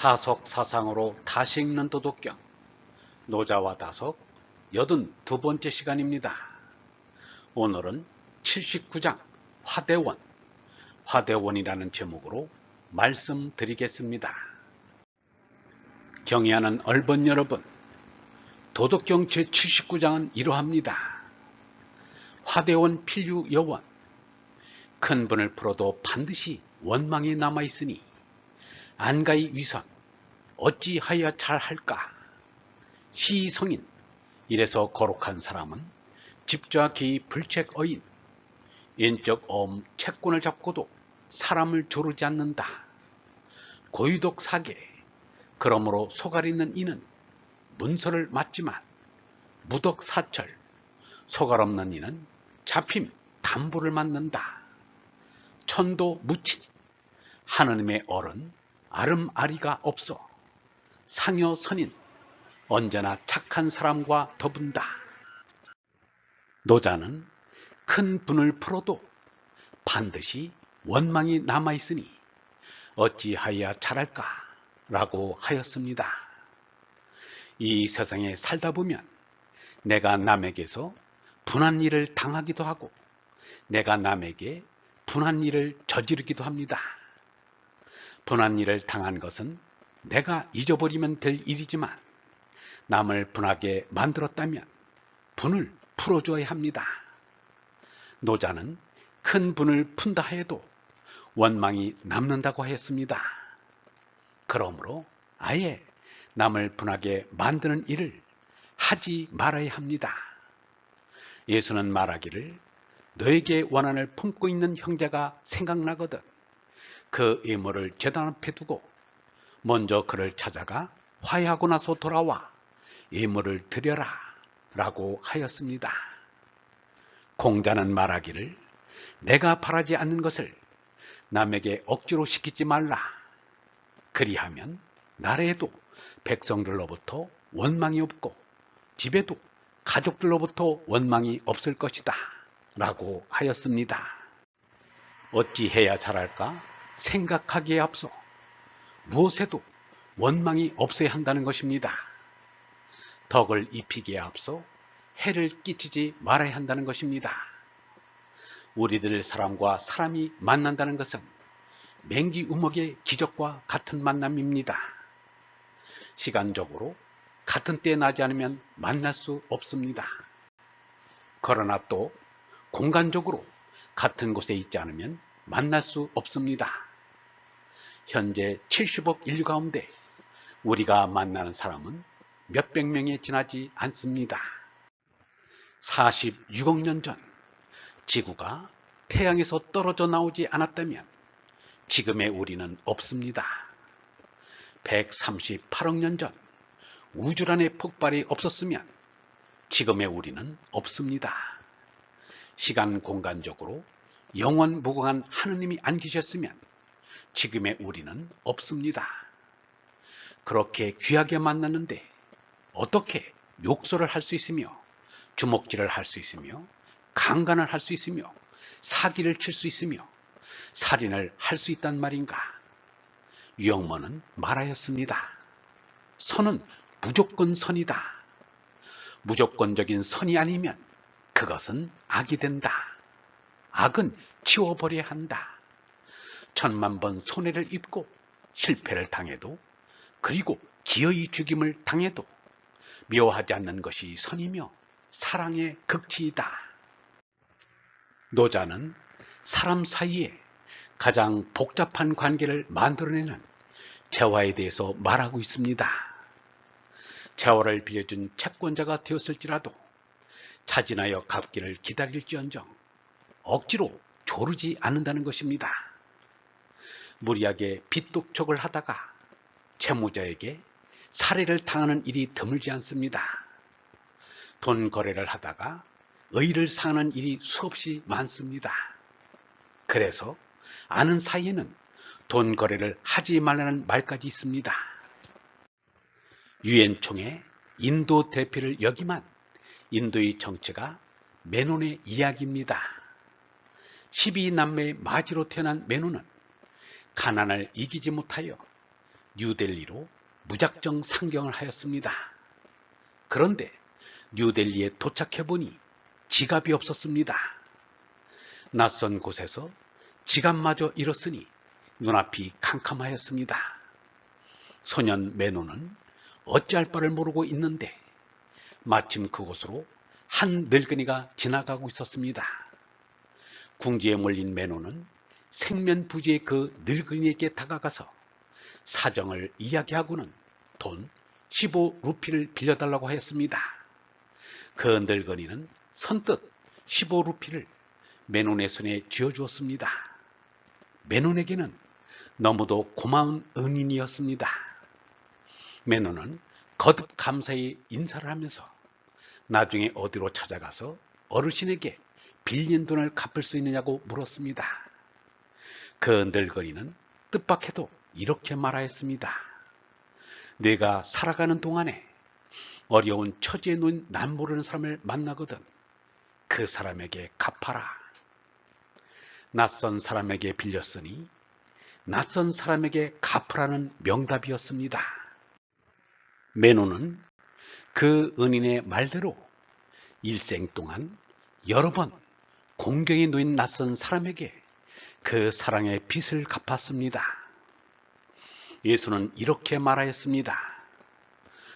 다속 사상으로 다시 읽는 도덕경 노자와 다속 82번째 시간입니다. 오늘은 79장 화대원이라는 제목으로 말씀드리겠습니다. 경애하는 얼번 여러분, 도덕경 제79장은 이러합니다. 화대원 필유 여원, 큰 분을 풀어도 반드시 원망이 남아있으니 안가의 위선 어찌하여 잘할까. 시성인, 이래서 거룩한 사람은 집좌 개의 불책어인, 인적 채권을 잡고도 사람을 조르지 않는다. 고유독 사계, 그러므로 소갈있는 이는 문서를 맞지만 무덕 사철, 소갈 없는 이는 잡힘 담보를 맞는다. 천도 무친, 하느님의 얼은 아름아리가 없어 상여 선인, 언제나 착한 사람과 더분다. 노자는 큰 분을 풀어도 반드시 원망이 남아있으니 어찌하여야 잘할까 라고 하였습니다. 이 세상에 살다 보면 내가 남에게서 분한 일을 당하기도 하고 내가 남에게 분한 일을 저지르기도 합니다. 분한 일을 당한 것은 내가 잊어버리면 될 일이지만 남을 분하게 만들었다면 분을 풀어줘야 합니다. 노자는 큰 분을 푼다 해도 원망이 남는다고 하였습니다. 그러므로 아예 남을 분하게 만드는 일을 하지 말아야 합니다. 예수는 말하기를 너에게 원한을 품고 있는 형제가 생각나거든 그 예물을 제단 앞에 두고 먼저 그를 찾아가 화해하고 나서 돌아와 예물을 드려라 라고 하였습니다. 공자는 말하기를 내가 바라지 않는 것을 남에게 억지로 시키지 말라. 그리하면 나라에도 백성들로부터 원망이 없고 집에도 가족들로부터 원망이 없을 것이다 라고 하였습니다. 어찌해야 잘할까 생각하기에 앞서 무엇에도 원망이 없어야 한다는 것입니다. 덕을 입히기에 앞서 해를 끼치지 말아야 한다는 것입니다. 우리들 사람과 사람이 만난다는 것은 맹기우먹의 기적과 같은 만남입니다. 시간적으로 같은 때에 나지 않으면 만날 수 없습니다. 그러나 또 공간적으로 같은 곳에 있지 않으면 만날 수 없습니다. 현재 70억 인류 가운데 우리가 만나는 사람은 몇백 명에 지나지 않습니다. 46억 년 전 지구가 태양에서 떨어져 나오지 않았다면 지금의 우리는 없습니다. 138억 년 전 우주란의 폭발이 없었으면 지금의 우리는 없습니다. 시간 공간적으로 영원무궁한 하느님이 안 계셨으면 지금의 우리는 없습니다. 그렇게 귀하게 만났는데 어떻게 욕설을 할 수 있으며 주먹질을 할 수 있으며 강간을 할 수 있으며 사기를 칠 수 있으며 살인을 할 수 있단 말인가? 유영모는 말하였습니다. 선은 무조건 선이다. 무조건적인 선이 아니면 그것은 악이 된다. 악은 치워버려야 한다. 천만 번 손해를 입고 실패를 당해도 그리고 기어이 죽임을 당해도 미워하지 않는 것이 선이며 사랑의 극치이다. 노자는 사람 사이에 가장 복잡한 관계를 만들어내는 재화에 대해서 말하고 있습니다. 재화를 빌려준 채권자가 되었을지라도 차진하여 갚기를 기다릴지언정 억지로 조르지 않는다는 것입니다. 무리하게 빚독촉을 하다가 채무자에게 살해를 당하는 일이 드물지 않습니다. 돈 거래를 하다가 의를 상하는 일이 수없이 많습니다. 그래서 아는 사이에는 돈 거래를 하지 말라는 말까지 있습니다. 유엔총회 인도 대표를 역임한 인도의 정체가 메논의 이야기입니다. 12남매의 마지로 태어난 메논은 가난을 이기지 못하여 뉴델리로 무작정 상경을 하였습니다. 그런데 뉴델리에 도착해보니 지갑이 없었습니다. 낯선 곳에서 지갑마저 잃었으니 눈앞이 캄캄하였습니다. 소년 메노는 어찌할 바를 모르고 있는데 마침 그곳으로 한 늙은이가 지나가고 있었습니다. 궁지에 몰린 메노는 생면부지의 그 늙은이에게 다가가서 사정을 이야기하고는 돈 15루피를 빌려달라고 하였습니다. 그 늙은이는 선뜻 15루피를 메논의 손에 쥐어주었습니다. 메논에게는 너무도 고마운 은인이었습니다. 메논은 거듭 감사히 인사를 하면서 나중에 어디로 찾아가서 어르신에게 빌린 돈을 갚을 수 있느냐고 물었습니다. 그 늙은이는 뜻밖에도 이렇게 말하였습니다. 내가 살아가는 동안에 어려운 처지에 놓인 난 모르는 사람을 만나거든 그 사람에게 갚아라. 낯선 사람에게 빌렸으니 낯선 사람에게 갚으라는 명답이었습니다. 메논은 그 은인의 말대로 일생 동안 여러 번 공경에 놓인 낯선 사람에게 그 사랑의 빚을 갚았습니다. 예수는 이렇게 말하였습니다.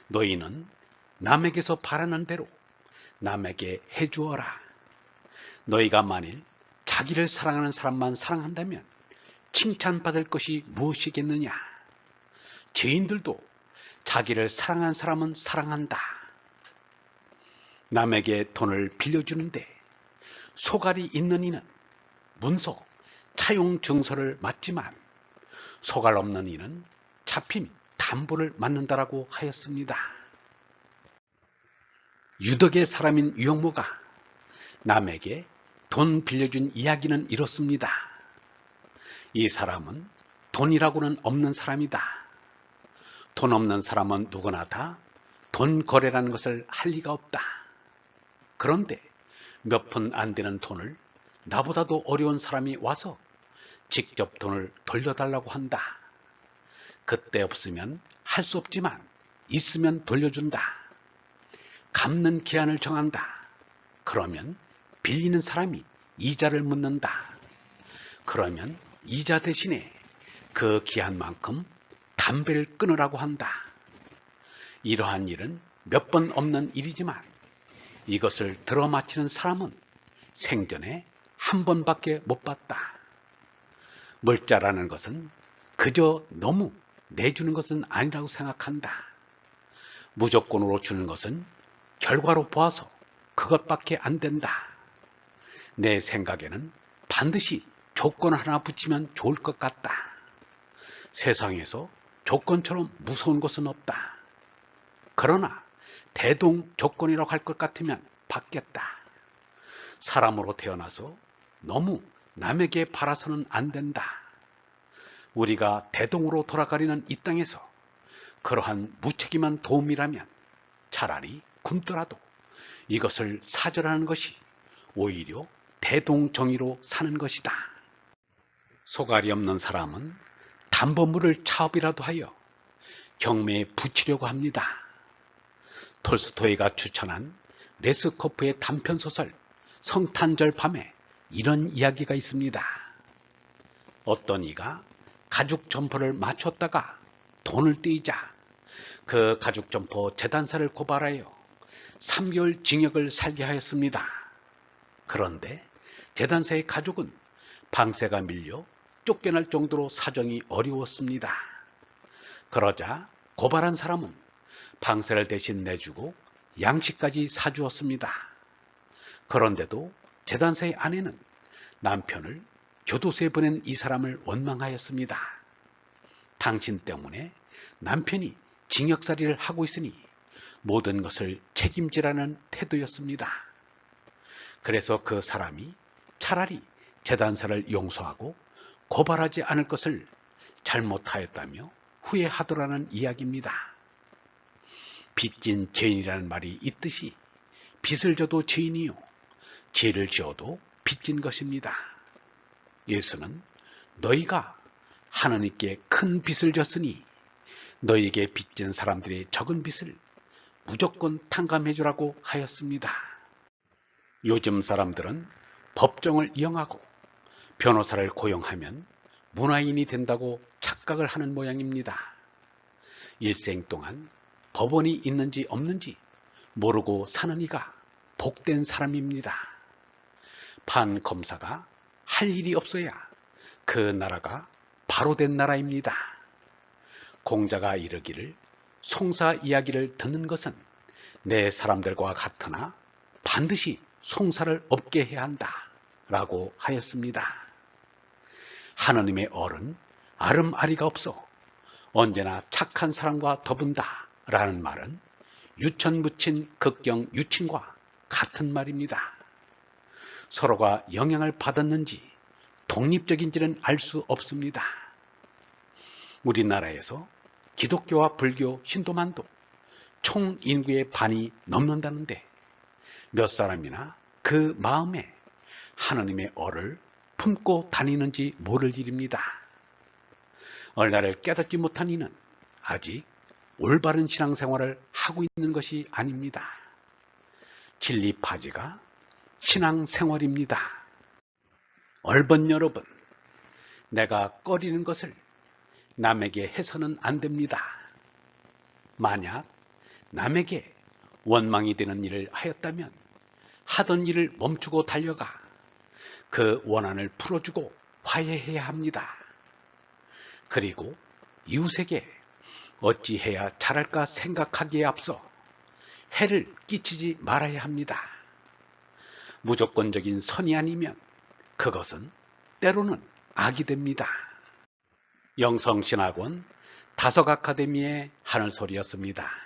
너희는 남에게서 바라는 대로 남에게 해주어라. 너희가 만일 자기를 사랑하는 사람만 사랑한다면 칭찬받을 것이 무엇이겠느냐? 죄인들도 자기를 사랑하는 사람은 사랑한다. 남에게 돈을 빌려주는데 소갈이 있는 이는 문서, 차용 증서를 맞지만 소갈 없는 이는 잡힘, 담보를 맞는다라고 하였습니다. 유덕의 사람인 유영모가 남에게 돈 빌려준 이야기는 이렇습니다. 이 사람은 돈이라고는 없는 사람이다. 돈 없는 사람은 누구나 다 돈 거래라는 것을 할 리가 없다. 그런데 몇 푼 안 되는 돈을 나보다도 어려운 사람이 와서 직접 돈을 돌려달라고 한다. 그때 없으면 할 수 없지만 있으면 돌려준다. 갚는 기한을 정한다. 그러면 빌리는 사람이 이자를 묻는다. 그러면 이자 대신에 그 기한만큼 담배를 끊으라고 한다. 이러한 일은 몇 번 없는 일이지만 이것을 들어마치는 사람은 생전에 한 번밖에 못 봤다. 물자라는 것은 그저 너무 내주는 것은 아니라고 생각한다. 무조건으로 주는 것은 결과로 보아서 그것밖에 안 된다. 내 생각에는 반드시 조건 하나 붙이면 좋을 것 같다. 세상에서 조건처럼 무서운 것은 없다. 그러나 대동 조건이라고 할 것 같으면 받겠다. 사람으로 태어나서 너무 남에게 바라서는 안 된다. 우리가 대동으로 돌아가려는 이 땅에서 그러한 무책임한 도움이라면 차라리 굶더라도 이것을 사절하는 것이 오히려 대동정의로 사는 것이다. 소갈이 없는 사람은 담보물을 차업이라도 하여 경매에 붙이려고 합니다. 톨스토이가 추천한 레스코프의 단편소설 성탄절 밤에 이런 이야기가 있습니다. 어떤 이가 가죽 점퍼를 맞췄다가 돈을 떼이자 그 가죽 점퍼 재단사를 고발하여 3개월 징역을 살게 하였습니다. 그런데 재단사의 가족은 방세가 밀려 쫓겨날 정도로 사정이 어려웠습니다. 그러자 고발한 사람은 방세를 대신 내주고 양식까지 사주었습니다. 그런데도 재단사의 아내는 남편을 교도소에 보낸 이 사람을 원망하였습니다. 당신 때문에 남편이 징역살이를 하고 있으니 모든 것을 책임지라는 태도였습니다. 그래서 그 사람이 차라리 재단사를 용서하고 고발하지 않을 것을 잘못하였다며 후회하더라는 이야기입니다. 빚진 죄인이라는 말이 있듯이 빚을 져도 죄인이요 죄를 지어도 빚진 것입니다. 예수는 너희가 하나님께 큰 빚을 졌으니 너에게 빚진 사람들의 적은 빚을 무조건 탕감해주라고 하였습니다. 요즘 사람들은 법정을 이용하고 변호사를 고용하면 문화인이 된다고 착각을 하는 모양입니다. 일생 동안 법원이 있는지 없는지 모르고 사는 이가 복된 사람입니다. 판검사가 할 일이 없어야 그 나라가 바로 된 나라입니다. 공자가 이르기를 송사 이야기를 듣는 것은 내 사람들과 같으나 반드시 송사를 없게 해야 한다 라고 하였습니다. 하느님의 얼은 아름아리가 없어 언제나 착한 사람과 더분다 라는 말은 유천무친 극경 유친과 같은 말입니다. 서로가 영향을 받았는지 독립적인지는 알 수 없습니다. 우리나라에서 기독교와 불교, 힌두만도 총 인구의 반이 넘는다는데 몇 사람이나 그 마음에 하느님의 얼을 품고 다니는지 모를 일입니다. 얼나를 깨닫지 못한 이는 아직 올바른 신앙생활을 하고 있는 것이 아닙니다. 진리파지가 신앙생활입니다. 얼번 여러분, 내가 꺼리는 것을 남에게 해서는 안 됩니다. 만약 남에게 원망이 되는 일을 하였다면 하던 일을 멈추고 달려가 그 원한을 풀어주고 화해해야 합니다. 그리고 이웃에게 어찌해야 잘할까 생각하기에 앞서 해를 끼치지 말아야 합니다. 무조건적인 선이 아니면 그것은 때로는 악이 됩니다. 영성신학원 다석아카데미의 하늘소리였습니다.